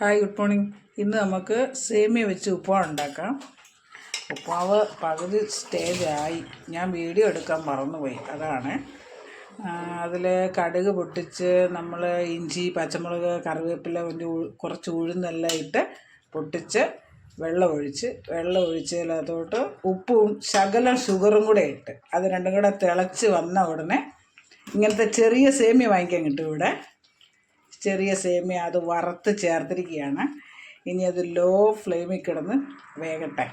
Hi, good morning. ഇന്ന് നമുക്ക് സേമിയ വെച്ച് ഉപ്പുമാവ് ഉണ്ടാക്കാം. ഉപ്പുമാവ് പകുതി സ്റ്റേജായി, ഞാൻ വീഡിയോ എടുക്കാൻ മറന്നുപോയി, അതാണ്. അതിൽ കടുക് പൊട്ടിച്ച് നമ്മൾ ഇഞ്ചി, പച്ചമുളക്, കറിവേപ്പില, കുറച്ച് ഉഴുന്നെല്ലാം ഇട്ട് പൊട്ടിച്ച് വെള്ളം ഒഴിച്ചതിനകത്തോട്ട് ഉപ്പും ശകലം ഷുഗറും കൂടെ ഇട്ട് അത് രണ്ടും കൂടെ തിളച്ച് വന്ന ഉടനെ ഇങ്ങനത്തെ ചെറിയ സേമിയ വാങ്ങിക്കാൻ കിട്ടും ഇവിടെ. ചെറിയ സേമിയ അത് വറുത്ത് ചേർത്തിരിക്കുകയാണ്. ഇനി അത് ലോ ഫ്ലെയിമിൽ കിടന്ന് വേകട്ടെ,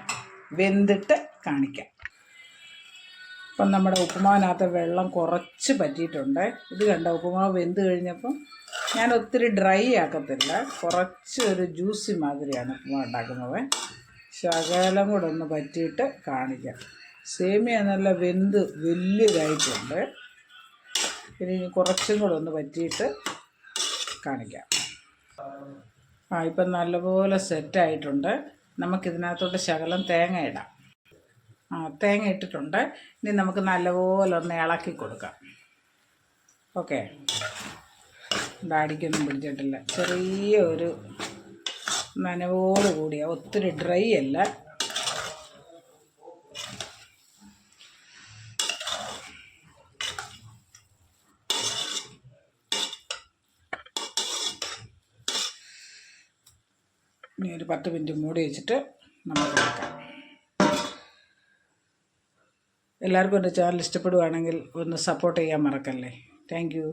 വെന്തിട്ട് കാണിക്കാം. ഇപ്പം നമ്മുടെ ഉപ്പുമാവിനകത്ത് വെള്ളം കുറച്ച് പറ്റിയിട്ടുണ്ട്. ഇത് കണ്ട, ഉപ്പുമാവ് വെന്ത് കഴിഞ്ഞപ്പം ഞാൻ ഒത്തിരി ഡ്രൈ ആക്കത്തില്ല, കുറച്ച് ഒരു ജ്യൂസി മാതിരിയാണ് ഉപ്പുമാവ് ഉണ്ടാക്കുന്നത്. ശകലം കൂടെ ഒന്ന് പറ്റിയിട്ട് കാണിക്കാം. സേമിയ നല്ല വെന്ത് വലിയതായിട്ടുണ്ട്. ഇനി കുറച്ചും കൂടെ ഒന്ന് പറ്റിയിട്ട് കാണിക്കാം. ഇപ്പം നല്ലപോലെ സെറ്റായിട്ടുണ്ട്. നമുക്കിതിനകത്തോട്ട് ശകലം തേങ്ങ ഇടാം. തേങ്ങ ഇട്ടിട്ടുണ്ട്. ഇനി നമുക്ക് നല്ലപോലെ ഒന്ന് ഇളക്കി കൊടുക്കാം. ഓക്കെ, അടിക്കൊന്നും പിടിച്ചിട്ടില്ല, ചെറിയ ഒരു നനവോട് കൂടിയ, ഒത്തിരി ഡ്രൈ അല്ല. ഇനി ഒരു 10 മിനിറ്റ് മൂടി വെച്ചിട്ട് നമുക്ക് എടുക്കാം. എല്ലാവർക്കും എൻ്റെ ചാനൽ ഇഷ്ടപ്പെടുകയാണെങ്കിൽ ഒന്ന് സപ്പോർട്ട് ചെയ്യാൻ മറക്കല്ലേ. Thank you.